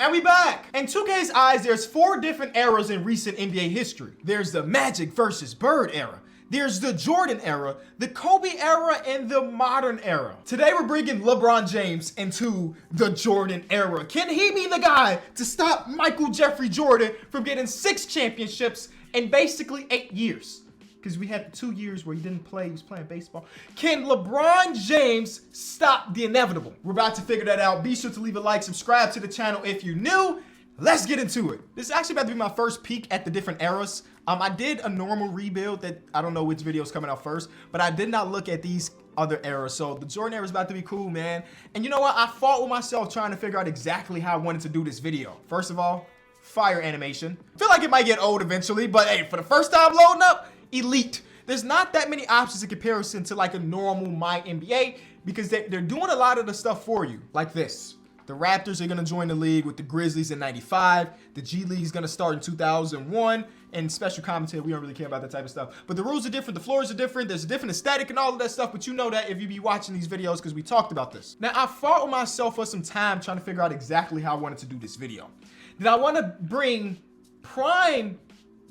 And we back! In 2K's eyes, there's 4 different eras in recent NBA history. There's the Magic versus Bird era. There's the Jordan era, the Kobe era, and the modern era. Today we're bringing LeBron James into the Jordan era. Can he be the guy to stop Michael Jeffrey Jordan from getting 6 championships in basically 8 years? Because we had 2 years where he didn't play, he was playing baseball. Can LeBron James stop the inevitable? We're about to figure that out. Be sure to leave a like, subscribe to the channel if you're new. Let's get into it. This is actually about to be my first peek at the different eras. I did a normal rebuild that I don't know which video is coming out first, but I did not look at these other eras. So the Jordan era is about to be cool, man. And you know what? I fought with myself trying to figure out exactly how I wanted to do this video. First of all, fire animation. I feel like it might get old eventually, but hey, for the first time loading up, elite. There's not that many options in comparison to like a normal My NBA because they're doing a lot of the stuff for you, like this. The Raptors are gonna join the league with the Grizzlies in 95. The G League is gonna start in 2001. And special commentary, we don't really care about that type of stuff. But the rules are different, the floors are different, there's a different aesthetic and all of that stuff, but you know that if you be watching these videos because we talked about this. Now, I fought with myself for some time trying to figure out exactly how I wanted to do this video. Did I want to bring prime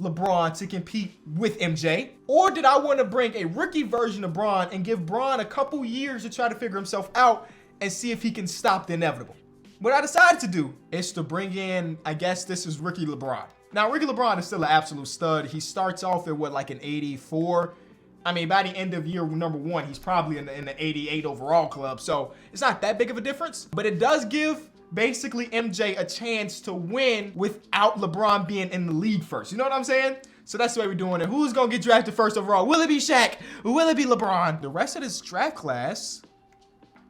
LeBron to compete with MJ? Or did I want to bring a rookie version of Bron and give Bron a couple years to try to figure himself out and see if he can stop the inevitable? What I decided to do is to bring in, I guess this is rookie LeBron. Now, rookie LeBron is still an absolute stud. He starts off at what, like an 84? I mean, by the end of year number 1, he's probably in the 88 overall club. So it's not that big of a difference, but it does give basically MJ a chance to win without LeBron being in the league first. You know what I'm saying? So that's the way we're doing it. Who's gonna get drafted first overall? Will it be Shaq? Will it be LeBron? The rest of this draft class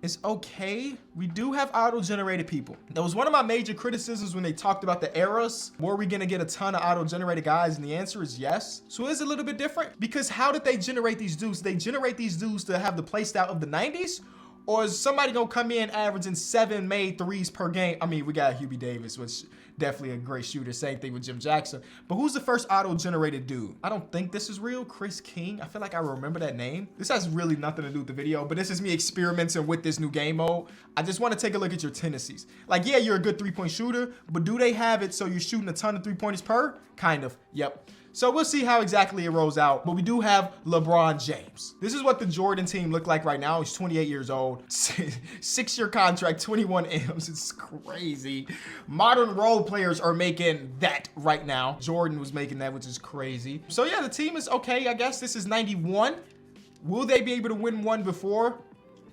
is okay. We do have auto-generated people. That was one of my major criticisms when they talked about the eras. Were we gonna get a ton of auto-generated guys? And the answer is yes. So it's a little bit different because how did they generate these dudes? They generate these dudes to have the play style of the 90s? Or is somebody gonna come in averaging 7 made threes per game? I mean, we got Hubie Davis, which definitely a great shooter. Same thing with Jim Jackson. But who's the first auto-generated dude? I don't think this is real. Chris King. I feel like I remember that name. This has really nothing to do with the video, but this is me experimenting with this new game mode. I just want to take a look at your tendencies. Like, yeah, you're a good 3-point shooter, but do they have it so you're shooting a ton of 3-pointers per? Kind of. Yep. So we'll see how exactly it rolls out, but we do have LeBron James. This is what the Jordan team look like right now. He's 28 years old, 6-year contract, 21 M's. It's crazy. Modern role players are making that right now. Jordan was making that, which is crazy. So yeah, the team is okay. I guess this is 91. Will they be able to win one before?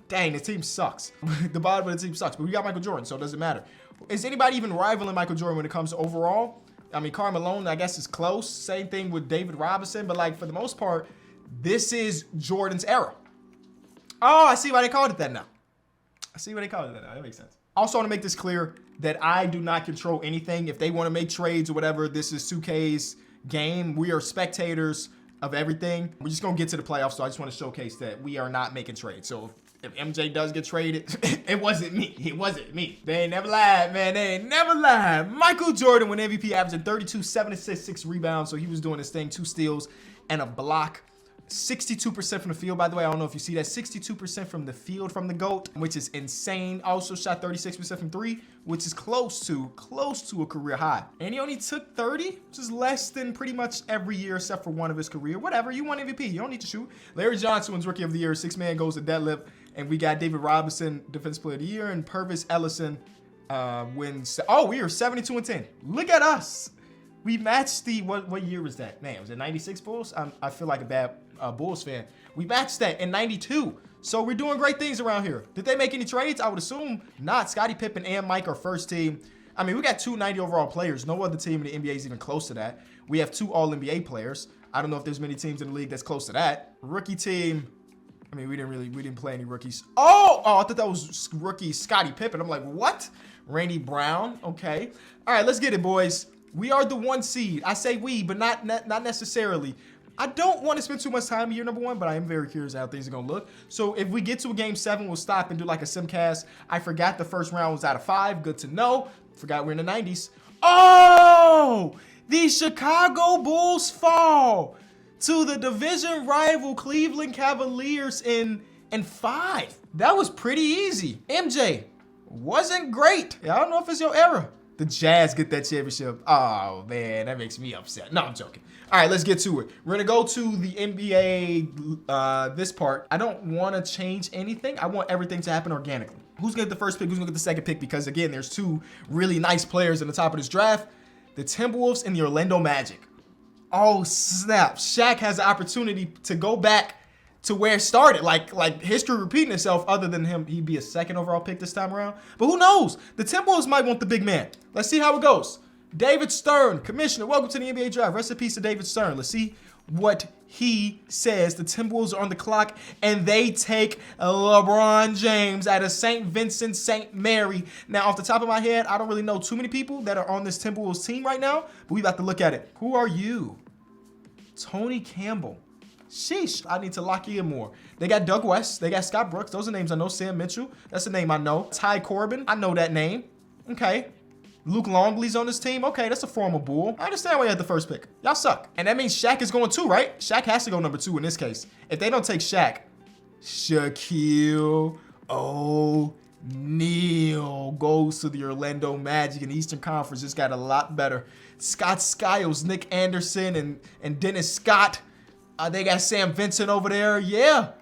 Dang, the team sucks. The bottom of the team sucks, but we got Michael Jordan, so it doesn't matter. Is anybody even rivaling Michael Jordan when it comes to overall? I mean, Karl Malone, I guess, is close. Same thing with David Robinson. But, like, for the most part, this is Jordan's era. Oh, I see why they called it that now. I see why they called it that now. That makes sense. Also want to make this clear that I do not control anything. If they want to make trades or whatever, this is 2K's game. We are spectators of everything. We're just going to get to the playoffs, so I just want to showcase that we are not making trades. So if MJ does get traded, it wasn't me. It wasn't me. They ain't never lied, man. They ain't never lied. Michael Jordan won MVP, averaging 32, 7 assists, 6 rebounds. So he was doing his thing, 2 steals and a block. 62% from the field, by the way. I don't know if you see that. 62% from the field from the GOAT, which is insane. Also shot 36% from 3, which is close to a career high. And he only took 30, which is less than pretty much every year except for one of his career. Whatever, you won MVP. You don't need to shoot. Larry Johnson wins Rookie of the Year. 6-man goes to deadlift. And we got David Robinson, Defensive Player of the Year, and Purvis Ellison wins. Oh, we are 72-10. Look at us. We matched the, what year was that? Man, was it 96 Bulls? I feel like a bad Bulls fan. We matched that in 92. So we're doing great things around here. Did they make any trades? I would assume not. Scottie Pippen and Mike are first team. I mean, we got 2 90 overall players. No other team in the NBA is even close to that. We have 2 All-NBA players. I don't know if there's many teams in the league that's close to that. Rookie team. I mean, we didn't play any rookies. Oh, I thought that was rookie Scottie Pippen. I'm like, what? Randy Brown. Okay. All right, let's get it, boys. We are the 1 seed. I say we, but not necessarily. I don't want to spend too much time in year number 1, but I am very curious how things are going to look. So if we get to a game 7, we'll stop and do like a simcast. I forgot the first round was out of 5. Good to know. Forgot we're in the 90s. Oh, the Chicago Bulls fall to the division rival Cleveland Cavaliers in 5. That was pretty easy. MJ wasn't great. I don't know if it's your era. the Jazz get that championship. Oh, man, that makes me upset. No, I'm joking. All right, let's get to it. We're going to go to the NBA, this part. I don't want to change anything. I want everything to happen organically. Who's going to get the first pick? Who's going to get the second pick? Because, again, there's two really nice players in the top of this draft. The Timberwolves and the Orlando Magic. Oh, snap. Shaq has the opportunity to go back to where it started. Like history repeating itself, other than him, he'd be a second overall pick this time around. But who knows? The Timberwolves might want the big man. Let's see how it goes. David Stern, Commissioner, welcome to the NBA Draft. Rest in peace to David Stern. Let's see what he says. The Timberwolves are on the clock, and they take LeBron James out of St. Vincent, St. Mary. Now, off the top of my head, I don't really know too many people that are on this Timberwolves team right now, but we about to look at it. Who are you? Tony Campbell. Sheesh, I need to lock you in more. They got Doug West. They got Scott Brooks. Those are names I know. Sam Mitchell. That's a name I know. Ty Corbin. I know that name. Okay. Luke Longley's on this team. Okay, that's a former Bull. I understand why you had the first pick. Y'all suck. And that means Shaq is going 2, right? Shaq has to go number 2 in this case. If they don't take Shaq, Shaquille O'Neal goes to the Orlando Magic in the Eastern Conference. It's got a lot better. Scott Skiles, Nick Anderson, and Dennis Scott. They got Sam Vincent over there. Yeah.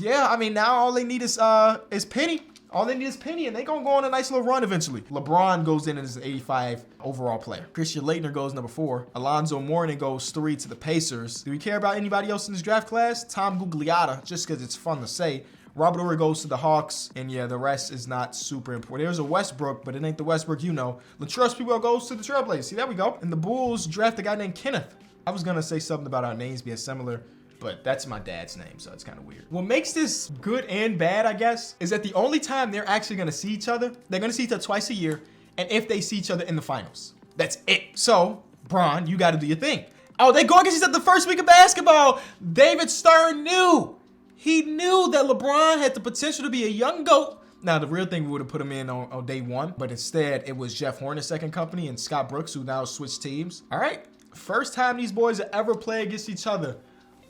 I mean, now all they need is Penny. All they need is Penny, and they gonna go on a nice little run eventually. LeBron goes in as an 85 overall player. Christian Laettner goes number 4. Alonzo Mourning goes 3 to the Pacers. Do we care about anybody else in this draft class? Tom Gugliotta, just because it's fun to say. Robert Horry goes to the Hawks, and yeah, the rest is not super important. There's a Westbrook, but it ain't the Westbrook you know. Latrell Sprewell goes to the Trailblazers. See, there we go. And the Bulls draft a guy named Kenneth. I was gonna say something about our names being similar, but that's my dad's name, so it's kind of weird. What makes this good and bad, I guess, is that the only time they're actually gonna see each other, they're gonna see each other twice a year, and if they see each other in the finals. That's it. So, Bron, you gotta do your thing. Oh, they go against each other the first week of basketball. David Stern knew. He knew that LeBron had the potential to be a young GOAT. Now, the real thing, we would have put him in on day 1, but instead, it was Jeff Horner's second company and Scott Brooks, who now switched teams. All right, first time these boys have ever played against each other.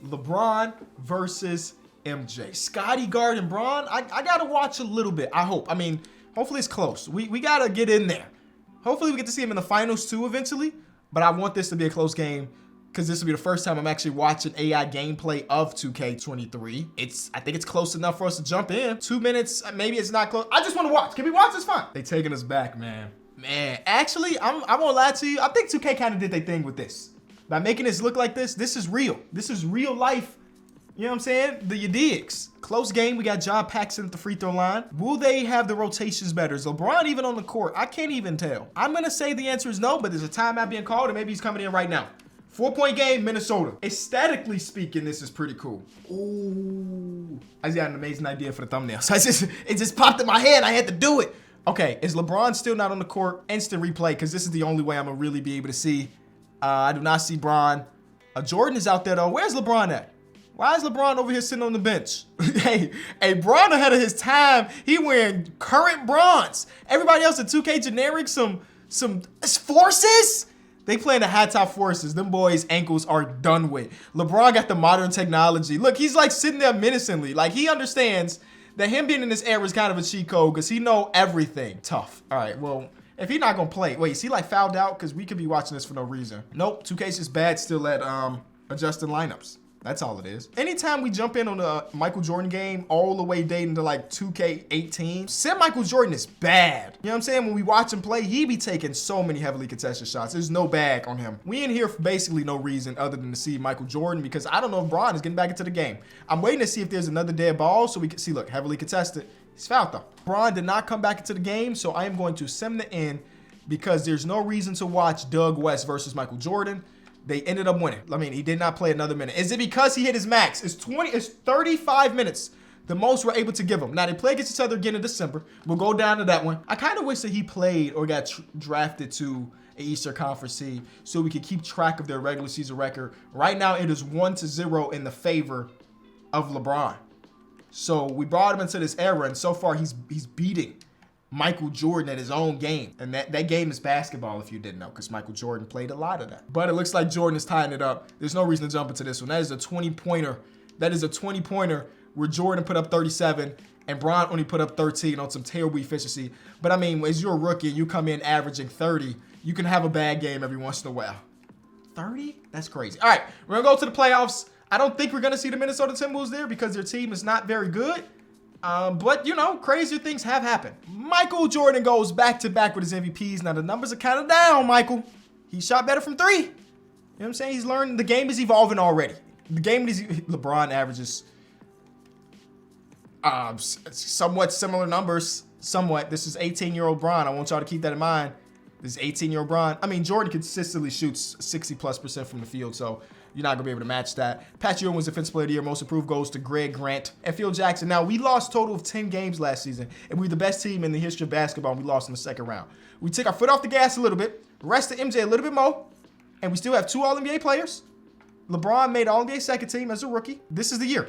LeBron versus MJ. Scotty guarding Bron. I gotta watch a little bit. I hope. I mean, hopefully it's close. We gotta get in there. Hopefully we get to see him in the finals too eventually. But I want this to be a close game because this will be the first time I'm actually watching AI gameplay of 2K23. I think it's close enough for us to jump in. 2 minutes, maybe it's not close. I just want to watch. Can we watch? It's fine. They taking us back, man. Man, actually, I won't lie to you. I think 2K kind of did their thing with this. By making this look like this is real. This is real life. You know what I'm saying? The digs. Close game. We got John Paxson at the free throw line. Will they have the rotations better? Is LeBron even on the court? I can't even tell. I'm going to say the answer is no, but there's a timeout being called, and maybe he's coming in right now. 4-point game, Minnesota. Aesthetically speaking, this is pretty cool. Ooh. I just got an amazing idea for the thumbnail. So it just popped in my head. I had to do it. Okay, is LeBron still not on the court? Instant replay, because this is the only way I'm going to really be able to see. I do not see Bron. Jordan is out there, though. Where's LeBron at? Why is LeBron over here sitting on the bench? hey, Bron ahead of his time. He wearing current bronze. Everybody else at 2K generic, some forces? They playing the high top forces. Them boys' ankles are done with. LeBron got the modern technology. Look, he's like sitting there menacingly. Like he understands that him being in this era is kind of a cheat code because he know everything. Tough. All right, well, if he's not gonna play, wait, is he like fouled out? Because we could be watching this for no reason. Nope, 2K's just bad still at adjusting lineups. That's all it is. Anytime we jump in on a Michael Jordan game all the way dating to like 2K18, said Michael Jordan is bad. You know what I'm saying? When we watch him play, he be taking so many heavily contested shots. There's no bag on him. We in here for basically no reason other than to see Michael Jordan because I don't know if Bron is getting back into the game. I'm waiting to see if there's another dead ball so we can see, look, heavily contested. He's fouled though. Bron did not come back into the game, so I am going to sim the end because there's no reason to watch Doug West versus Michael Jordan. They ended up winning. I mean, he did not play another minute. Is it because he hit his max? It's 35 minutes, the most we're able to give him. Now, they play against each other again in December. We'll go down to that one. I kind of wish that he played or got drafted to an Eastern Conference team so we could keep track of their regular season record. Right now, it is 1-0 in the favor of LeBron. So we brought him into this era, and so far he's beating Michael Jordan at his own game. And that game is basketball, if you didn't know, because Michael Jordan played a lot of that. But it looks like Jordan is tying it up. There's no reason to jump into this one. That is a 20-pointer. That is a 20-pointer where Jordan put up 37 And Bron only put up 13 on some terrible efficiency. But I mean, as you're a rookie and you come in averaging 30, you can have a bad game every once in a while. 30? That's crazy. All right, we're going to go to the playoffs. I don't think we're going to see the Minnesota Timberwolves there because their team is not very good. But, you know, crazier things have happened. Michael Jordan goes back-to-back with his MVPs. Now, the numbers are kind of down, Michael. He shot better from 3. You know what I'm saying? He's learned. The game is evolving already. The game is... LeBron averages somewhat similar numbers. Somewhat. This is 18-year-old Bron. I want y'all to keep that in mind. This is 18-year-old Bron. I mean, Jordan consistently shoots 60+% from the field, so you're not going to be able to match that. Patrick Ewing was Defensive Player of the Year. Most improved goes to Greg Grant and Phil Jackson. Now, we lost a total of 10 games last season, and we were the best team in the history of basketball, and we lost in the second round. We took our foot off the gas a little bit, rested MJ a little bit more, and we still have 2 All-NBA players. LeBron made All-NBA second team as a rookie. This is the year.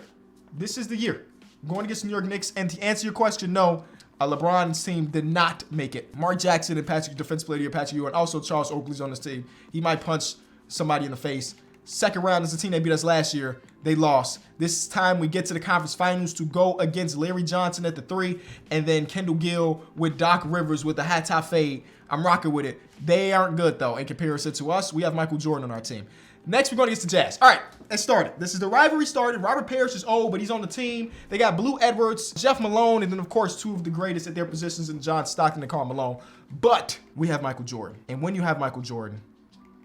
This is the year. Going against the New York Knicks, and to answer your question, no, LeBron's team did not make it. Mark Jackson and Patrick, Defensive Player of the Year, Patrick Ewing, also Charles Oakley's on this team. He might punch somebody in the face. Second round is the team that beat us last year. They lost. This time we get to the conference finals to go against Larry Johnson at the 3 and then Kendall Gill with Doc Rivers with the hat top fade. I'm rocking with it. They aren't good, though, in comparison to us. We have Michael Jordan on our team. Next, we're going against the Jazz. All right, let's start it. This is the rivalry started. Robert Parrish is old, but he's on the team. They got Blue Edwards, Jeff Malone, and then, of course, 2 of the greatest at their positions in John Stockton and Karl Malone. But we have Michael Jordan. And when you have Michael Jordan,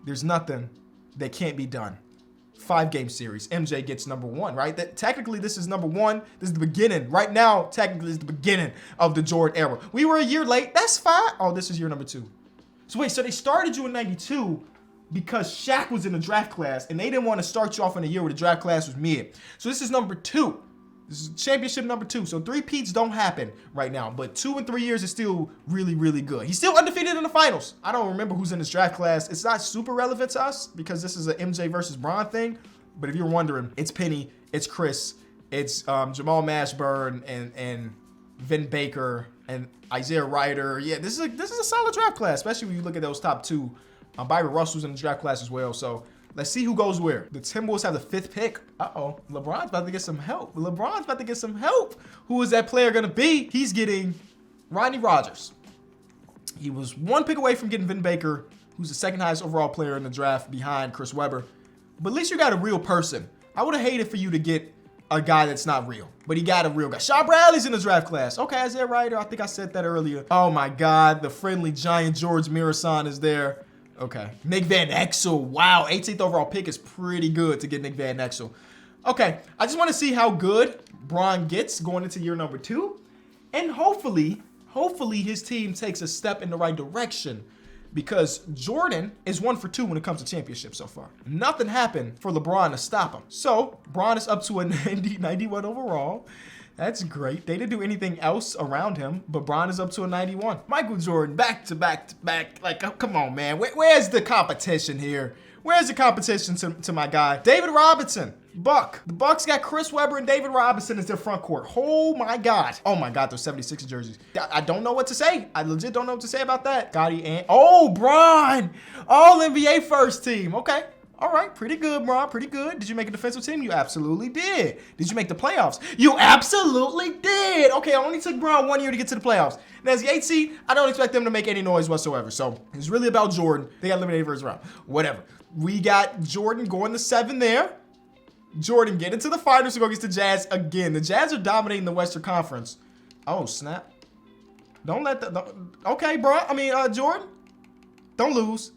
there's nothing that can't be done. 5-game series. MJ gets number 1, right? Technically, this is number 1. This is the beginning. Right now, technically, this is the beginning of the Jordan era. We were a year late. That's fine. Oh, this is year number 2. So wait, so they started you in 92 because Shaq was in the draft class, and they didn't want to start you off in a year where the draft class was mid. So this is number 2. This is championship number 2. So 3-peats don't happen right now, but 2 and 3 years is still really, really good. He's still undefeated in the finals. I don't remember who's in this draft class. It's not super relevant to us because this is an MJ versus Bron thing. But if you're wondering, it's Penny, it's Chris, it's Jamal Mashburn and Vin Baker and Isaiah Ryder. Yeah, this is a solid draft class, especially when you look at those top 2. Byron Russell's in the draft class as well. So let's see who goes where. The Timberwolves have the 5th pick. Uh-oh. LeBron's about to get some help. LeBron's about to get some help. Who is that player going to be? He's getting Rodney Rogers. He was 1 pick away from getting Vin Baker, who's the 2nd highest overall player in the draft behind Chris Webber. But at least you got a real person. I would have hated for you to get a guy that's not real. But he got a real guy. Shaw Bradley's in the draft class. Okay, Isaiah Ryder. I think I said that earlier. Oh, my God. The friendly giant George Mirasan is there. Okay. Nick Van Exel. Wow. 18th overall pick is pretty good to get Nick Van Exel. Okay. I just want to see how good Bron gets going into year number 2. And hopefully his team takes a step in the right direction because Jordan is 1 for 2 when it comes to championships so far. Nothing happened for LeBron to stop him. So Bron is up to a 91 overall. That's great. They didn't do anything else around him, but Bron is up to a 91. Michael Jordan, back to back to back. Like, oh, come on, man. Where's the competition here? Where's the competition to my guy? David Robinson, Buck. The Bucks got Chris Webber and David Robinson as their front court. Oh, my God. Oh, my God, those 76 jerseys. I don't know what to say. I legit don't know what to say about that. Gotti and... Oh, Bron. All-NBA first team. Okay. All right, pretty good, Bron, pretty good. Did you make a defensive team? You absolutely did. Did you make the playoffs? You absolutely did. Okay, I only took Bron 1 year to get to the playoffs. Now, as the 8th seed, I don't expect them to make any noise whatsoever. So it's really about Jordan. They got eliminated first round. Whatever. We got Jordan going to 7 there. Jordan getting to the finals to go against the Jazz again. The Jazz are dominating the Western Conference. Oh, snap. Don't let the... Okay, Jordan, don't lose.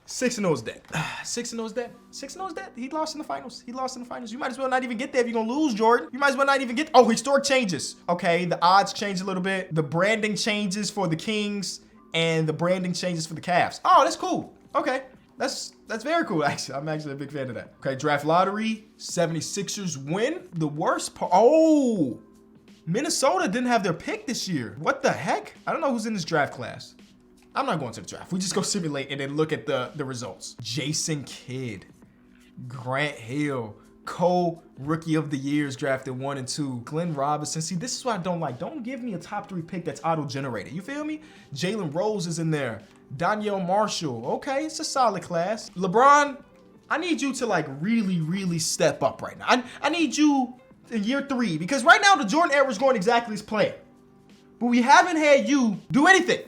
6-0 is dead. 6-0 is dead. 6-0 is dead. He lost in the finals. You might as well not even get there if you're going to lose, Jordan. You might as well not even get... Oh, historic changes. Okay, the odds change a little bit. The branding changes for the Kings and the branding changes for the Cavs. Oh, that's cool. Okay, that's very cool, actually. I'm actually a big fan of that. Okay, draft lottery. 76ers win. The worst part... Oh, Minnesota didn't have their pick this year. What the heck? I don't know who's in this draft class. I'm not going to the draft. We just go simulate and then look at the results. Jason Kidd, Grant Hill, co-rookie of the years drafted 1 and 2. Glenn Robinson. See, this is what I don't like. Don't give me a top 3 pick that's auto-generated. You feel me? Jalen Rose is in there. Danielle Marshall. Okay, it's a solid class. LeBron, I need you to like really, really step up right now. I need you in year 3, because right now the Jordan era is going exactly as planned. But we haven't had you do anything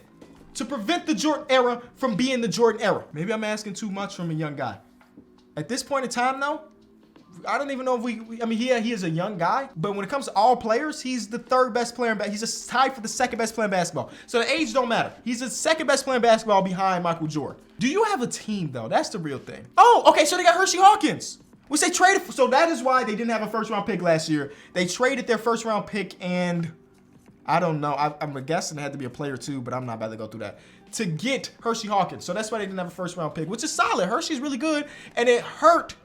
to prevent the Jordan era from being the Jordan era. Maybe I'm asking too much from a young guy. At this point in time, though, I don't even know if I mean, he is a young guy, but when it comes to all players, he's the 3rd best player. He's a tied for the 2nd best player in basketball. So the age don't matter. He's the 2nd best player in basketball behind Michael Jordan. Do you have a team, though? That's the real thing. Oh, okay, so they got Hershey Hawkins, which they traded for. So that is why they didn't have a 1st-round pick last year. They traded their 1st-round pick, and I don't know. I'm guessing it had to be a player too, but I'm not about to go through that, to get Hershey Hawkins. So that's why they didn't have a 1st-round pick, which is solid. Hershey's really good, and it hurt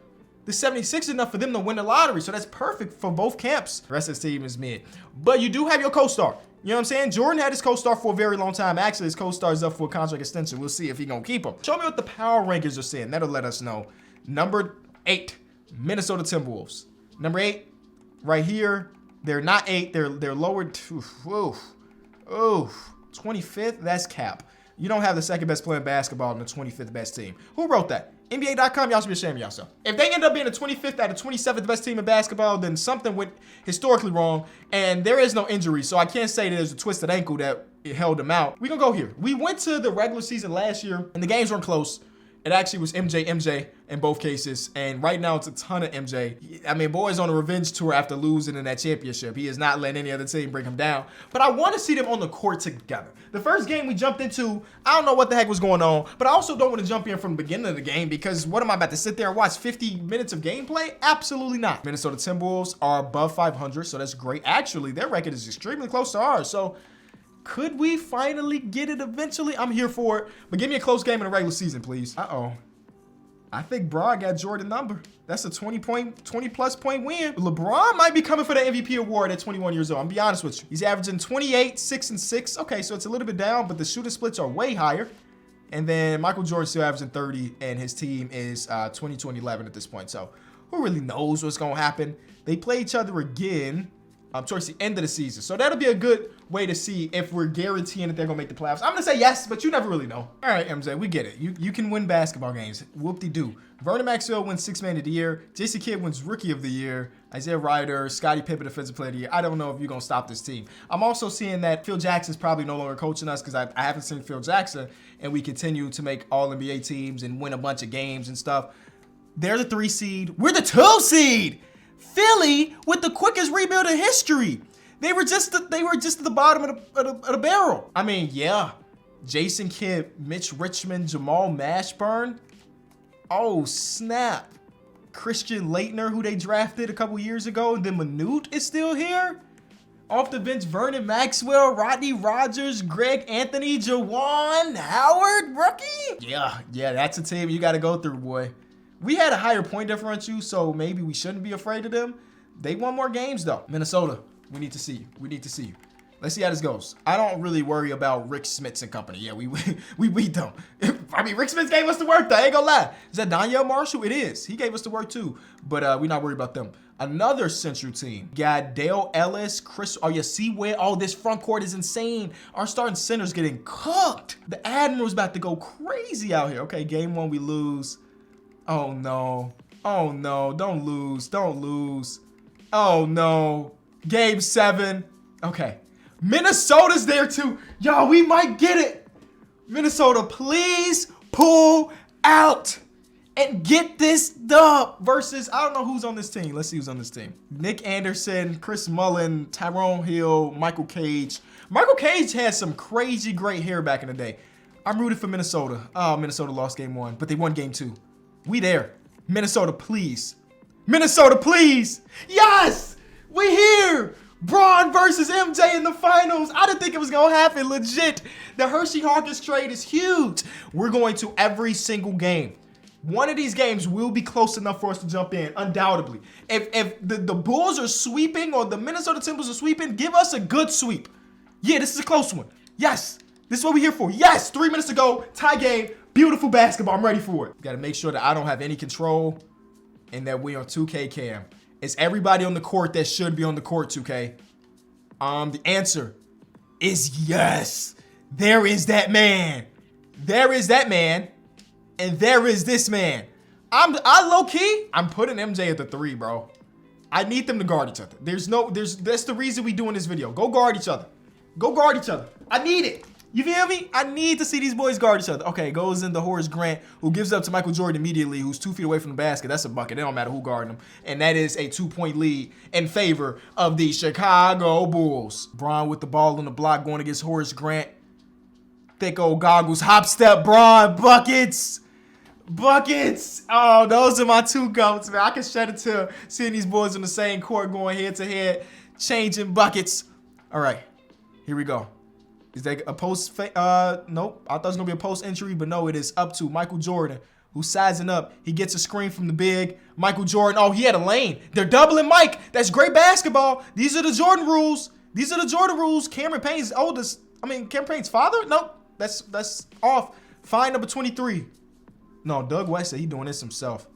the 76ers enough for them to win the lottery. So that's perfect for both camps. The rest of the team is mid. But you do have your co-star. You know what I'm saying? Jordan had his co-star for a very long time. Actually, his co-star is up for a contract extension. We'll see if he's going to keep him. Show me what the power rankings are saying. That'll let us know. Number 8, Minnesota Timberwolves. Number 8, right here. They're not 8. They're lowered to 25th. That's cap. You don't have the 2nd best player in basketball and the 25th best team. Who wrote that? NBA.com, y'all should be ashamed of yourself. If they end up being the 25th out of 27th best team in basketball, then something went historically wrong, and there is no injury, so I can't say that there's a twisted ankle that it held them out. We're gonna go here. We went to the regular season last year, and the games weren't close. It actually was MJ in both cases, and right now it's a ton of MJ. I mean, boy's on a revenge tour after losing in that championship. He is not letting any other team bring him down, but I want to see them on the court together. The first game we jumped into, I don't know what the heck was going on, but I also don't want to jump in from the beginning of the game, because what am I about to sit there and watch 50 minutes of gameplay? Absolutely not. Minnesota Timberwolves are above 500, so that's great. Actually, their record is extremely close to ours, so could we finally get it eventually? I'm here for it, but give me a close game in the regular season, please. Uh-oh. I think Bron got Jordan number. That's a 20-plus point win. LeBron might be coming for the MVP award at 21 years old. I'm gonna be honest with you. He's averaging 28, 6, and 6. Okay, so it's a little bit down, but the shooting splits are way higher. And then Michael Jordan's still averaging 30, and his team is 22 and 11 at this point. So who really knows what's gonna happen? They play each other again towards the end of the season. So that'll be a good way to see if we're guaranteeing that they're gonna make the playoffs. I'm gonna say yes, but you never really know. All right, MJ, we get it. You can win basketball games. Whoop-de-doo. Vernon Maxwell wins 6th Man of the Year. Jason Kidd wins Rookie of the Year. Isaiah Ryder, Scottie Pippen, Defensive Player of the Year. I don't know if you're gonna stop this team. I'm also seeing that Phil Jackson's probably no longer coaching us, because I haven't seen Phil Jackson, and we continue to make All-NBA teams and win a bunch of games and stuff. They're the 3 seed. We're the 2 seed. Philly with the quickest rebuild in history. They were just at the bottom of the barrel. I mean, yeah, Jason Kidd, Mitch Richmond, Jamal Mashburn. Oh snap! Christian Laettner, who they drafted a couple years ago, and then Manute is still here. Off the bench, Vernon Maxwell, Rodney Rogers, Greg Anthony, Jawan Howard, rookie. Yeah, that's a team you got to go through, boy. We had a higher point differential, so maybe we shouldn't be afraid of them. They won more games, though. Minnesota, we need to see you. Let's see how this goes. I don't really worry about Rick Smits and company. Yeah, we beat them. I mean, Rick Smits gave us the work, though. I ain't gonna lie. Is that Donyell Marshall? It is. He gave us the work, too. But we're not worried about them. Another Central team. Got Dale Ellis, Chris. Oh, yeah, see where? Oh, this front court is insane. Our starting center's getting cooked. The Admiral's about to go crazy out here. Okay, game 1, we lose. Oh no. Don't lose. Oh no. Game 7. Okay. Minnesota's there too. Y'all, we might get it. Minnesota, please pull out and get this dub versus, I don't know who's on this team. Let's see who's on this team. Nick Anderson, Chris Mullen, Tyrone Hill, Michael Cage. Michael Cage had some crazy great hair back in the day. I'm rooting for Minnesota. Oh, Minnesota lost game 1, but they won game 2. We there. Minnesota, please. Minnesota, please. Yes! We here. Bron versus MJ in the finals. I didn't think it was going to happen. Legit. The Hershey Hawkins trade is huge. We're going to every single game. One of these games will be close enough for us to jump in, undoubtedly. If the Bulls are sweeping or the Minnesota Timberwolves are sweeping, give us a good sweep. Yeah, this is a close one. Yes. This is what we're here for. Yes. 3 minutes to go. Tie game. Beautiful basketball. I'm ready for it. Got to make sure that I don't have any control and that we on 2K cam. Is everybody on the court that should be on the court, 2K? The answer is yes. There is that man. There is that man. And there is this man. I low-key, I'm putting MJ at the 3, bro. I need them to guard each other. That's the reason we doing this video. Go guard each other. Go guard each other. I need it. You feel me? I need to see these boys guard each other. Okay, goes into Horace Grant, who gives up to Michael Jordan immediately, who's 2 feet away from the basket. That's a bucket. It don't matter who guarding him. And that is a 2-point lead in favor of the Chicago Bulls. Bron with the ball on the block going against Horace Grant. Thick old goggles. Hop step, Bron. Buckets. Buckets. Oh, those are my 2 goats, man. I can shed a tear seeing these boys on the same court going head to head, changing buckets. All right, here we go. Is that a post? Nope. I thought it was going to be a post entry, but no, it is up to Michael Jordan, who's sizing up. He gets a screen from the big. Michael Jordan. Oh, he had a lane. They're doubling Mike. That's great basketball. These are the Jordan rules. These are the Jordan rules. Cameron Payne's oldest. Cameron Payne's father? Nope. That's off. Fine number 23. No, Doug West said he doing this himself.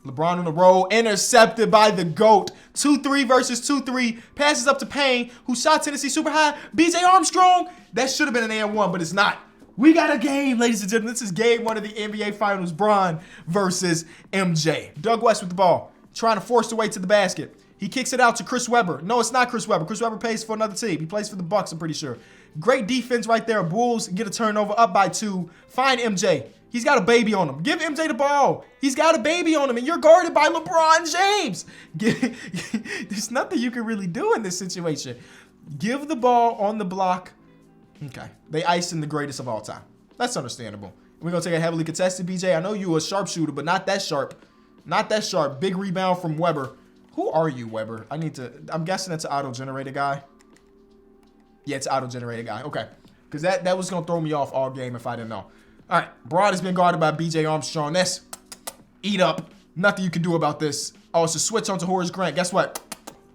LeBron on the roll, intercepted by the GOAT. 2-3 versus 2-3. Passes up to Payne, who shot Tennessee super high. BJ Armstrong. That should have been an and 1, but it's not. We got a game, ladies and gentlemen. This is game 1 of the NBA Finals. Bron versus MJ. Doug West with the ball, trying to force the way to the basket. He kicks it out to Chris Webber. No, it's not Chris Webber. Chris Webber plays for another team. He plays for the Bucks, I'm pretty sure. Great defense right there. Bulls get a turnover, up by 2. Find MJ. He's got a baby on him. Give MJ the ball. He's got a baby on him, and you're guarded by LeBron James. There's nothing you can really do in this situation. Give the ball on the block. Okay. They icing the greatest of all time. That's understandable. We're going to take a heavily contested, BJ. I know you a sharpshooter, but not that sharp. Not that sharp. Big rebound from Webber. Who are you, Webber? I'm guessing it's an auto-generated guy. Yeah, it's an auto-generated guy. Okay. Because that was going to throw me off all game if I didn't know. All right, Bron has been guarded by BJ Armstrong. That's eat up. Nothing you can do about this. Oh, it's a switch onto Horace Grant. Guess what?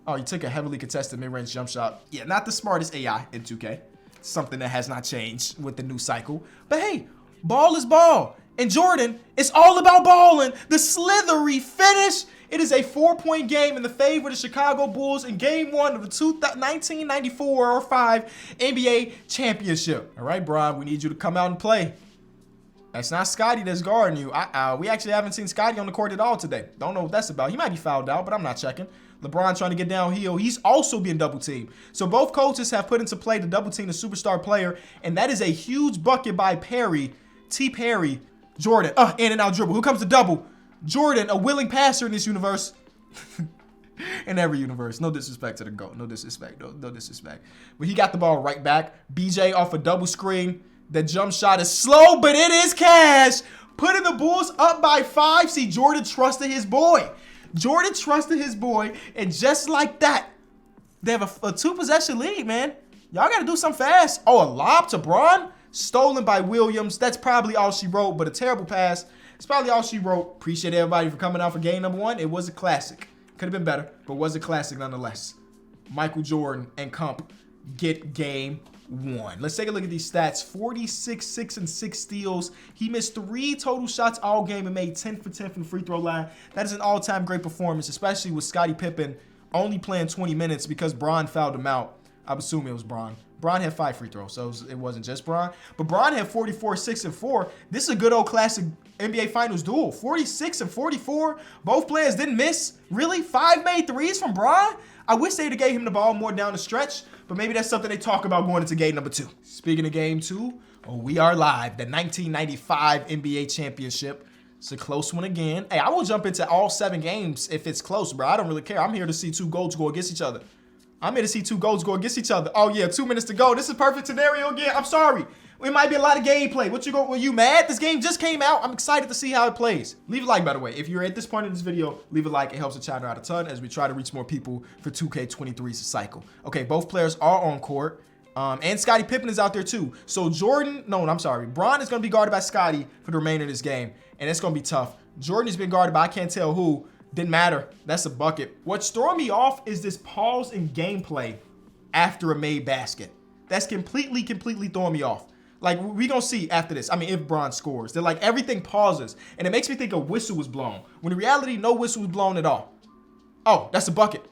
Oh, you took a heavily contested mid-range jump shot. Yeah, not the smartest AI in 2K. Something that has not changed with the new cycle. But hey, ball is ball. And Jordan, it's all about balling. The slithery finish. It is a 4-point game in the favor of the Chicago Bulls in Game 1 of the 1994 or 5 NBA Championship. All right, Bron, we need you to come out and play. That's not Scotty that's guarding you. We actually haven't seen Scotty on the court at all today. Don't know what that's about. He might be fouled out, but I'm not checking. LeBron trying to get downhill. He's also being double teamed. So both coaches have put into play the double team the superstar player, and that is a huge bucket by Perry. T. Perry. Jordan. In and out dribble. Who comes to double? Jordan, a willing passer in this universe. In every universe. No disrespect to the GOAT. No disrespect. No disrespect. But he got the ball right back. BJ off a double screen. The jump shot is slow, but it is cash. Putting the Bulls up by 5. See, Jordan trusted his boy. Jordan trusted his boy, and just like that, they have a 2-possession lead, man. Y'all got to do something fast. Oh, a lob to Bron? Stolen by Williams. That's probably all she wrote, but a terrible pass. It's probably all she wrote. Appreciate everybody for coming out for game number 1. It was a classic. Could have been better, but was a classic nonetheless. Michael Jordan and Comp get game 1. Let's take a look at these stats. 46, 6, and 6 steals. He missed 3 total shots all game and made 10 for 10 from the free throw line. That is an all-time great performance, especially with Scottie Pippen only playing 20 minutes because Bron fouled him out. I'm assuming it was Bron. Bron had 5 free throws, so it wasn't just Bron. But Bron had 44, 6, and 4. This is a good old classic NBA Finals duel. 46 and 44. Both players didn't miss. Really? 5 made threes from Bron? I wish they'd have gave him the ball more down the stretch, but maybe that's something they talk about going into game number 2. Speaking of game 2, we are live. The 1995 NBA Championship. It's a close one again. Hey, I will jump into all 7 games if it's close, bro. I don't really care. I'm here to see 2 GOATs go against each other. Oh, yeah, 2 minutes to go. This is a perfect scenario again. I'm sorry. It might be a lot of gameplay. Were you mad? This game just came out. I'm excited to see how it plays. Leave a like, by the way. If you're at this point in this video, leave a like. It helps the channel out a ton as we try to reach more people for 2K23's cycle. Okay, both players are on court. And Scottie Pippen is out there too. So Bron is going to be guarded by Scottie for the remainder of this game. And it's going to be tough. Jordan has been guarded by I can't tell who. Didn't matter. That's a bucket. What's throwing me off is this pause in gameplay after a made basket. That's completely throwing me off. Like, we gonna see after this. I mean, if Bron scores, they're like, everything pauses. And it makes me think a whistle was blown. When in reality, no whistle was blown at all. Oh, that's a bucket.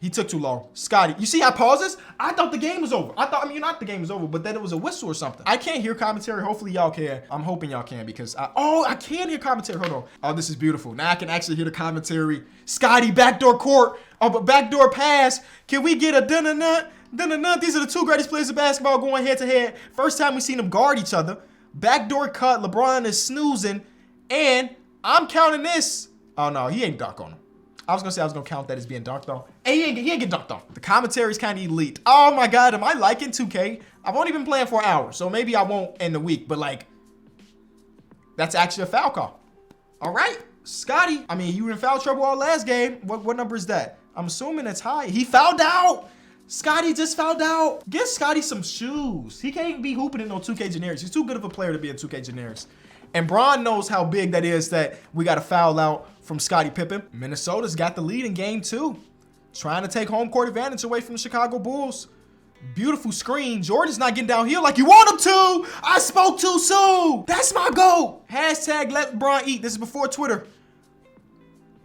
He took too long. Scotty, you see how pauses? I thought the game was over. I mean, not the game was over, but then it was a whistle or something. I can't hear commentary. Hopefully y'all can. I'm hoping y'all can because I can hear commentary. Hold on. Oh, this is beautiful. Now I can actually hear the commentary. Scotty, backdoor court. Oh, but backdoor pass. Can we get a dun-dun-dun? Dun-dun-dun. These are the two greatest players of basketball going head to head. First time we've seen them guard each other. Backdoor cut. LeBron is snoozing. And I'm counting this. Oh, no, he ain't dunk on him. I was going to say I was going to count that as being dunked on. Hey, he ain't get dunked on. The commentary's kind of elite. Oh, my God. Am I liking 2K? I've only been playing for an hour, so maybe I won't in the week. But, like, that's actually a foul call. All right. Scotty, I mean, you were in foul trouble all last game. What number is that? I'm assuming it's high. He fouled out. Scotty just fouled out. Get Scotty some shoes. He can't be hooping in no 2K generics. He's too good of a player to be in 2K generics. And Bron knows how big that is that we got a foul out from Scottie Pippen. Minnesota's got the lead in game 2. Trying to take home court advantage away from the Chicago Bulls. Beautiful screen. Jordan's not getting downhill like you want him to. I spoke too soon. That's my goal. Hashtag let LeBron eat. This is before Twitter.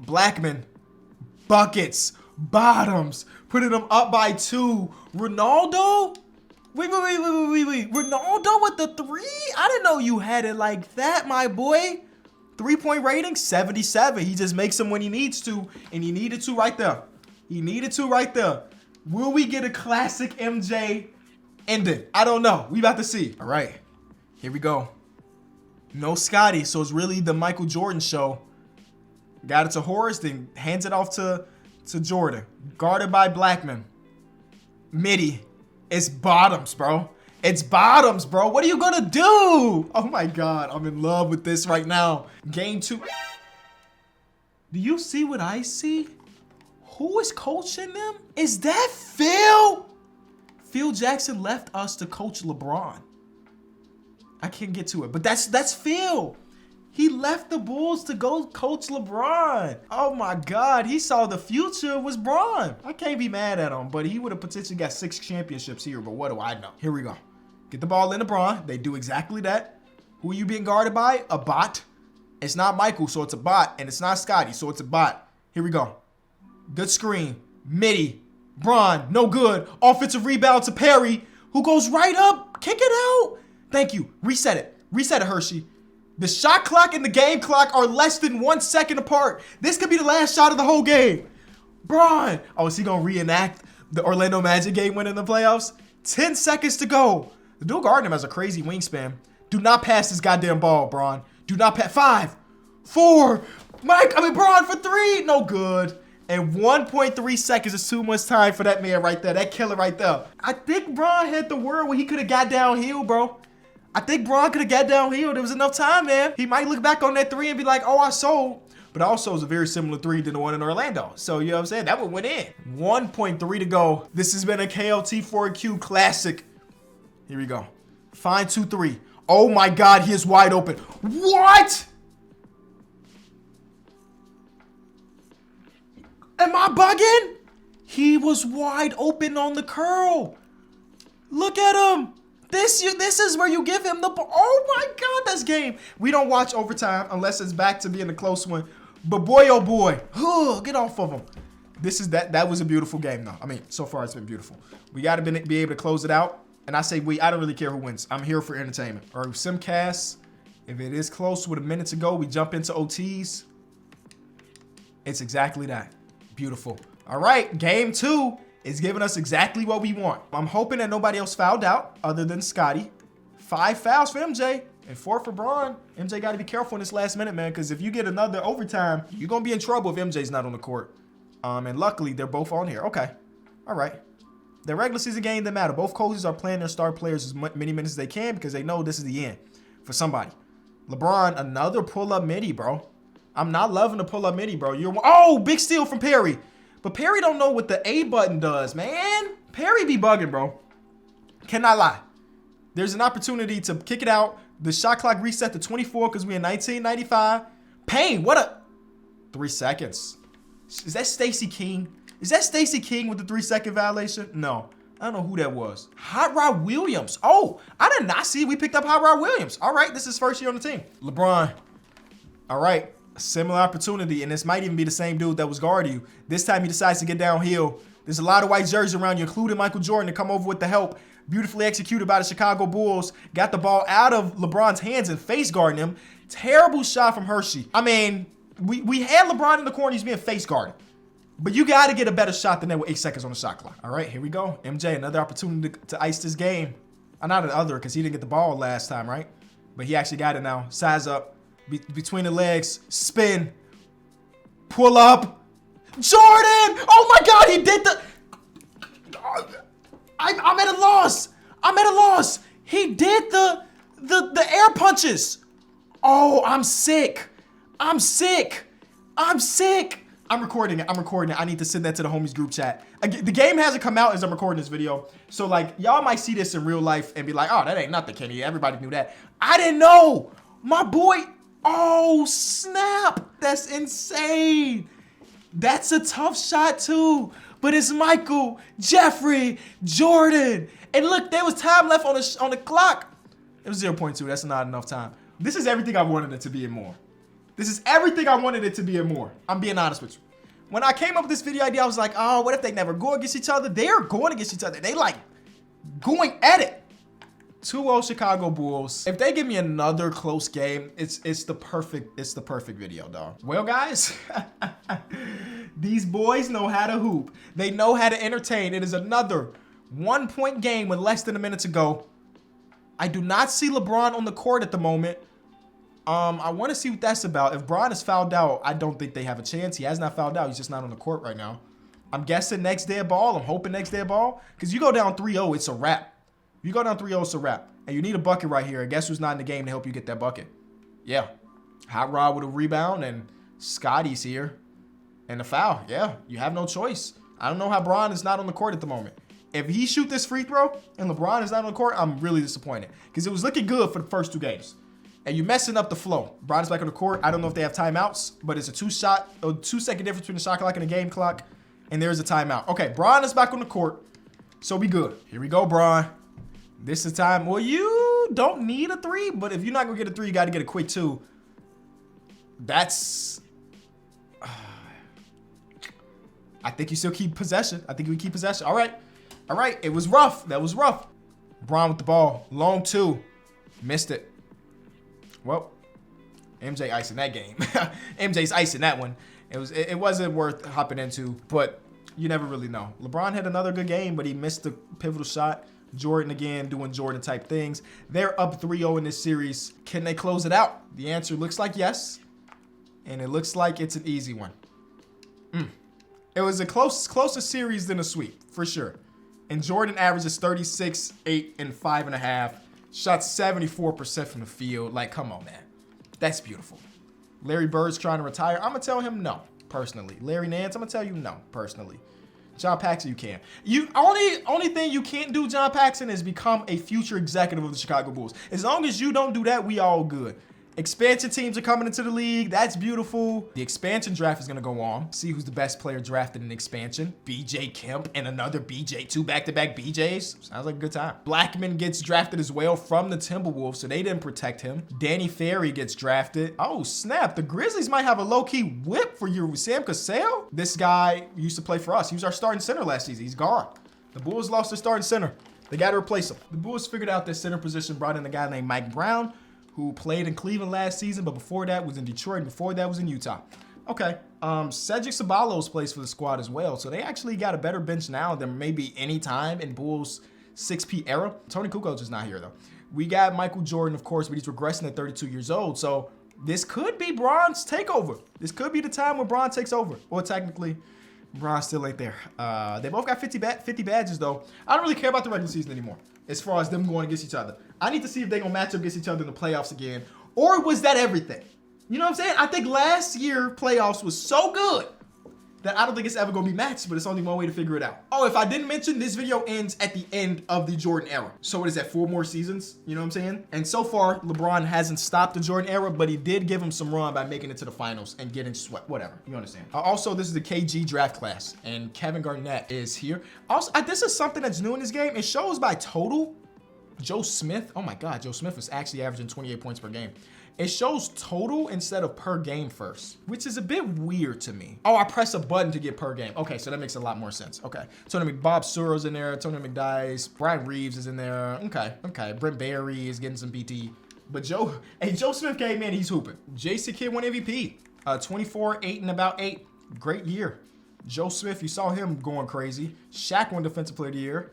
Blackman. Buckets. Bottoms. Putting them up by 2. Ronaldo? Wait. Ronaldo with the 3? I didn't know you had it like that, my boy. 3-point rating, 77. He just makes them when he needs to, and he needed to right there. He needed to right there. Will we get a classic MJ ending? I don't know. We about to see. All right, here we go. No Scotty, so it's really the Michael Jordan show. Got it to Horace, then hands it off to Jordan. Guarded by Blackman. Midi. It's bottoms, bro. It's bottoms, bro. What are you gonna do? Oh my God, I'm in love with this right now. Game 2. Do you see what I see? Who is coaching them? Is that Phil? Phil Jackson left us to coach LeBron. I can't get to it, but that's Phil. He left the Bulls to go coach LeBron. Oh my God, he saw the future was Bron. I can't be mad at him, but he would have potentially got 6 championships here, but what do I know? Here we go. Get the ball into Bron. They do exactly that. Who are you being guarded by? A bot. It's not Michael, so it's a bot, and it's not Scotty, so it's a bot. Here we go. Good screen. Midi. Bron, no good. Offensive rebound to Perry, who goes right up. Kick it out. Thank you. Reset it. Reset it, Hershey. The shot clock and the game clock are less than 1 second apart. This could be the last shot of the whole game. Bron. Oh, is he going to reenact the Orlando Magic game win in the playoffs? 10 seconds to go. The dude guarding him has a crazy wingspan. Do not pass this goddamn ball, Bron. Do not pass. 5, 4. Bron for 3. No good. And 1.3 seconds is too much time for that man right there. That killer right there. I think Bron had the word where he could have got downhill, bro. I think Bron could have got downhill. There was enough time, man. He might look back on that 3 and be like, oh, I sold. But also is a very similar 3 to the one in Orlando. So, you know what I'm saying? That one went in. 1.3 to go. This has been a KLT4Q classic. Here we go. Fine 2-3. Oh my God, he is wide open. What? Am I bugging? He was wide open on the curl. Look at him. This is where you give him the ball. Oh my God, that's game. We don't watch overtime unless it's back to being a close one. But boy, oh boy, get off of him. That was a beautiful game though. I mean, so far it's been beautiful. We got to be able to close it out. And I say I don't really care who wins. I'm here for entertainment. Or Simcast, if it is close with a minute to go, we jump into OTs. It's exactly that. Beautiful. All right, game 2 is giving us exactly what we want. I'm hoping that nobody else fouled out other than Scotty. 5 fouls for MJ and 4 for Bron. MJ got to be careful in this last minute, man, because if you get another overtime, you're going to be in trouble if MJ's not on the court. And luckily, they're both on here. Okay. All right. The regular season game that matter. Both coaches are playing their star players as many minutes as they can because they know this is the end for somebody. LeBron, another pull-up midi, bro. I'm not loving the pull-up midi, bro. Oh, big steal from Perry. But Perry don't know what the A button does, man. Perry be bugging, bro. Cannot lie. There's an opportunity to kick it out. The shot clock reset to 24 because we're in 1995. Payne, what a... 3 seconds. Is that Stacey King? Is that Stacey King with the 3-second violation? No. I don't know who that was. Hot Rod Williams. Oh, I did not see we picked up Hot Rod Williams. All right, this is his first year on the team. LeBron. All right, similar opportunity, and this might even be the same dude that was guarding you. This time he decides to get downhill. There's a lot of white jerseys around you, including Michael Jordan, to come over with the help. Beautifully executed by the Chicago Bulls. Got the ball out of LeBron's hands and face guarding him. Terrible shot from Hershey. I mean, we had LeBron in the corner. He's being face guarded. But you got to get a better shot than that with 8 seconds on the shot clock. All right, here we go. MJ, another opportunity to ice this game. Not another, because he didn't get the ball last time, right? But he actually got it now. Size up. Between the legs. Spin. Pull up. Jordan! Oh my God, he did the... I'm at a loss. I'm at a loss. He did the air punches. Oh, I'm sick. I'm sick. I'm sick. I'm recording it. I'm recording it. I need to send that to the homies group chat. The game hasn't come out as I'm recording this video. So like y'all might see this in real life and be like, oh, that ain't nothing, Kenny. Everybody knew that. I didn't know. My boy. Oh, snap. That's insane. That's a tough shot too. But it's Michael, Jeffrey, Jordan. And look, there was time left on the clock. It was 0.2. That's not enough time. This is everything I wanted it to be and more. This is everything I wanted it to be and more. I'm being honest with you. When I came up with this video idea, I was like, oh, what if they never go against each other? They're going against each other. They like going at it. 2-0 Chicago Bulls. If they give me another close game, it's the perfect video, dog. Well, guys, these boys know how to hoop. They know how to entertain. It is another 1-point game with less than a minute to go. I do not see LeBron on the court at the moment. I want to see what that's about. If Bron is fouled out, I don't think they have a chance. He has not fouled out. He's just not on the court right now. I'm guessing next day ball. I'm hoping next day ball. Because you go down 3-0, it's a wrap. If you go down 3-0, it's a wrap. And you need a bucket right here. And guess who's not in the game to help you get that bucket? Yeah. Hot Rod with a rebound. And Scotty's here. And the foul. Yeah. You have no choice. I don't know how Bron is not on the court at the moment. If he shoot this free throw and LeBron is not on the court, I'm really disappointed. Because it was looking good for the first 2 games. And you're messing up the flow. Bron's back on the court. I don't know if they have timeouts, but it's a 2-second difference between the shot clock and the game clock. And there's a timeout. Okay, Bron is back on the court. So we good. Here we go, Bron. This is time. Well, you don't need a 3, but if you're not going to get a 3, you got to get a quick 2. That's... I think you still keep possession. I think we keep possession. All right. All right. It was rough. That was rough. Bron with the ball. Long 2. Missed it. Well, MJ icing that game. MJ's icing that one. It wasn't worth hopping into, but you never really know. LeBron had another good game, but he missed the pivotal shot. Jordan again doing Jordan type things. They're up 3-0 in this series. Can they close it out? The answer looks like yes, and it looks like it's an easy one. It was a closer series than a sweep for sure. And Jordan averages 36, 8, and 5.5. Shot 74% from the field. Like, come on, man. That's beautiful. Larry Bird's trying to retire. I'm going to tell him no, personally. Larry Nance, I'm going to tell you no, personally. John Paxson, you can. Only thing you can't do, John Paxson, is become a future executive of the Chicago Bulls. As long as you don't do that, we all good. Expansion teams are coming into the league. That's beautiful. The expansion draft is going to go on. See who's the best player drafted in expansion. BJ Kemp and another BJ. 2 back-to-back BJs. Sounds like a good time. Blackman gets drafted as well from the Timberwolves, so they didn't protect him. Danny Ferry gets drafted. Oh, snap. The Grizzlies might have a low-key whip for you, Sam Cassell. This guy used to play for us. He was our starting center last season. He's gone. The Bulls lost their starting center. They got to replace him. The Bulls figured out their center position, brought in a guy named Mike Brown, who played in Cleveland last season, but before that was in Detroit, and before that was in Utah. Okay, Cedric Ceballos plays for the squad as well, so they actually got a better bench now than maybe any time in Bulls 6P era. Tony Kukoc is not here, though. We got Michael Jordan, of course, but he's regressing at 32 years old, so this could be Bron's takeover. This could be the time when Bron takes over. Well, technically, Bron still ain't there. They both got 50 badges, though. I don't really care about the regular season anymore as far as them going against each other. I need to see if they're going to match up against each other in the playoffs again. Or was that everything? You know what I'm saying? I think last year playoffs was so good that I don't think it's ever going to be matched, but it's only one way to figure it out. Oh, if I didn't mention, this video ends at the end of the Jordan era. So what is that, 4 more seasons? You know what I'm saying? And so far, LeBron hasn't stopped the Jordan era, but he did give him some run by making it to the finals and getting swept. Whatever, you understand. Also, this is the KG draft class, and Kevin Garnett is here. Also, this is something that's new in this game. It shows by total. Joe Smith, oh my God, Joe Smith is actually averaging 28 points per game. It shows total instead of per game first, which is a bit weird to me. Oh, I press a button to get per game. Okay, so that makes a lot more sense. Okay, Bob Suro's in there, Tony McDice, Brian Reeves is in there. Okay, Brent Barry is getting some PT. But Joe Smith came in, he's hooping. Jason Kidd won MVP, 24, 8 and about 8. Great year. Joe Smith, you saw him going crazy. Shaq won Defensive Player of the Year.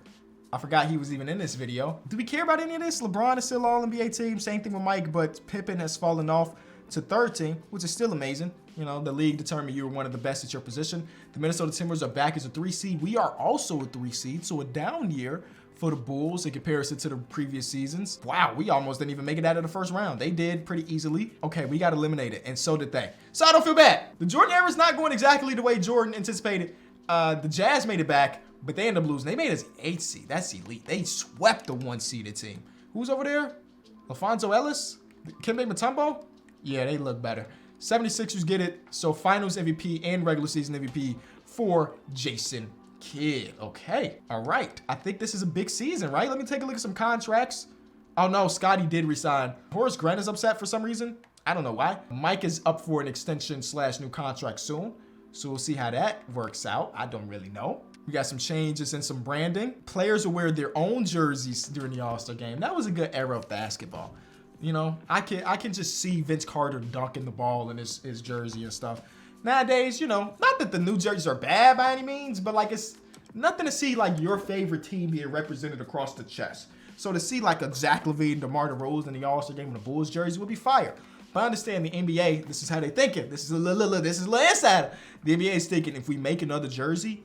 I forgot he was even in this video. Do we care about any of this? LeBron is still All-NBA team. Same thing with Mike, but Pippen has fallen off to third team, which is still amazing. You know, the league determined you were one of the best at your position. The Minnesota Timberwolves are back as a 3 seed. We are also a 3 seed, so a down year for the Bulls in comparison to the previous seasons. Wow, we almost didn't even make it out of the first round. They did pretty easily. Okay, we got eliminated, and so did they. So I don't feel bad. The Jordan era is not going exactly the way Jordan anticipated. The Jazz made it back, but they ended up losing. They made us 8 seed. That's elite. They swept the 1-seeded team. Who's over there? LaFonso Ellis? Kembe Mutombo? Yeah, they look better. 76ers get it. So finals MVP and regular season MVP for Jason Kidd. Okay. All right. I think this is a big season, right? Let me take a look at some contracts. Oh, no. Scotty did resign. Horace Grant is upset for some reason. I don't know why. Mike is up for an extension / new contract soon. So we'll see how that works out. I don't really know. We got some changes and some branding. Players will wear their own jerseys during the All-Star game. That was a good era of basketball. You know, I can just see Vince Carter dunking the ball in his jersey and stuff. Nowadays, you know, not that the new jerseys are bad by any means, but like it's nothing to see like your favorite team being represented across the chest. So to see like a Zach LaVine, DeMar DeRozan in the All-Star game in the Bulls jersey would be fire. But I understand the NBA, this is how they thinking. This is a little insider. The NBA is thinking if we make another jersey,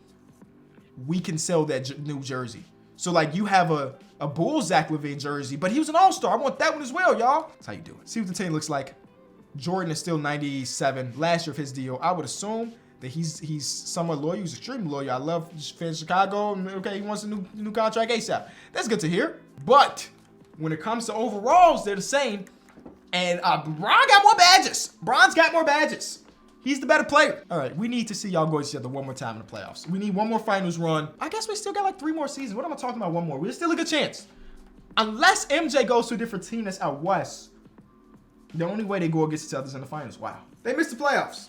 we can sell that new jersey. So like you have a Bulls Zach LaVine jersey, but he was an All-Star. I want that one as well, y'all. That's how you do it. See what the team looks like. Jordan is still 97, last year of his deal. I would assume that he's somewhat loyal. He's extremely loyal. I love fans Chicago. And okay, he wants a new contract ASAP. That's good to hear. But when it comes to overalls, they're the same. And Bron got more badges. Bron's got more badges. He's the better player. All right, we need to see y'all go each other one more time in the playoffs. We need one more finals run. I guess we still got like 3 more seasons. What am I talking about? One more. There's still a good chance. Unless MJ goes to a different team that's out west, the only way they go against each other is in the finals. Wow. They missed the playoffs.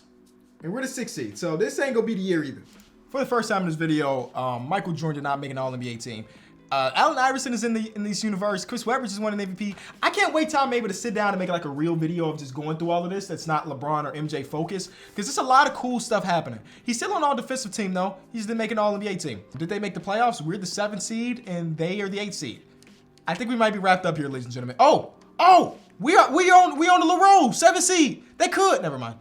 And we're the 6th seed. So this ain't gonna be the year either. For the first time in this video, Michael Jordan did not make an All-NBA team. Allen Iverson is in this universe. Chris Webber just won an MVP. I can't wait till I'm able to sit down and make like a real video of just going through all of this that's not LeBron or MJ focused, because there's a lot of cool stuff happening. He's still on all defensive team though. He's didn't make an All-NBA team. Did they make the playoffs? We're the 7th seed and they are the 8th seed. I think we might be wrapped up here, ladies and gentlemen. Oh, we on the LaRoe 7th seed. They could. Never mind.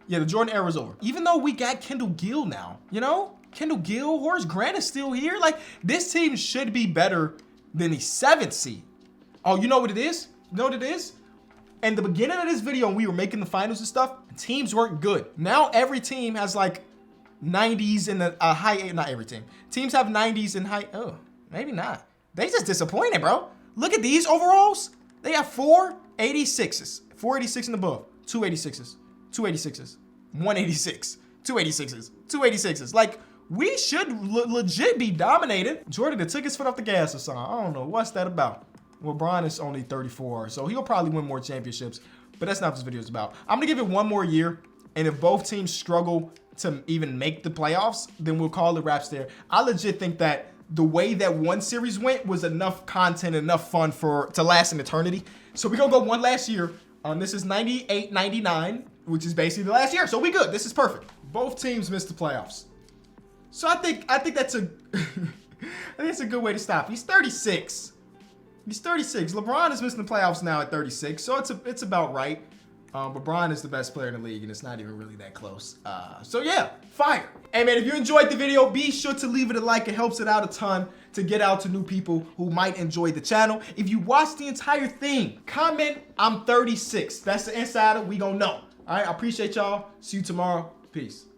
Yeah, the Jordan era is over. Even though we got Kendall Gill now, you know? Kendall Gill, Horace Grant is still here. Like, this team should be better than the 7th seed. Oh, you know what it is? You know what it is? In the beginning of this video, when we were making the finals and stuff, teams weren't good. Now every team has like 90s and a high, not every team. Teams have 90s and high, oh, maybe not. They just disappointed, bro. Look at these overalls. They have 486s, 486 and above, 286s, 286s, 186, 286s, 286s. Like, we should legit be dominated. Jordan that took his foot off the gas or something. I don't know. What's that about? Well, Bron is only 34, so he'll probably win more championships, but that's not what this video is about. I'm going to give it one more year, and if both teams struggle to even make the playoffs, then we'll call it wraps there. I legit think that the way that one series went was enough content, enough fun to last an eternity. So we're going to go one last year. This is 98-99, which is basically the last year, so we good. This is perfect. Both teams missed the playoffs. So I think that's a I think it's a good way to stop. He's 36. He's 36. LeBron is missing the playoffs now at 36, so it's about right. But Bron is the best player in the league, and it's not even really that close. So yeah, fire. Hey man, if you enjoyed the video, be sure to leave it a like. It helps it out a ton to get out to new people who might enjoy the channel. If you watched the entire thing, comment I'm 36. That's the insider. We gonna know. All right, I appreciate y'all. See you tomorrow. Peace.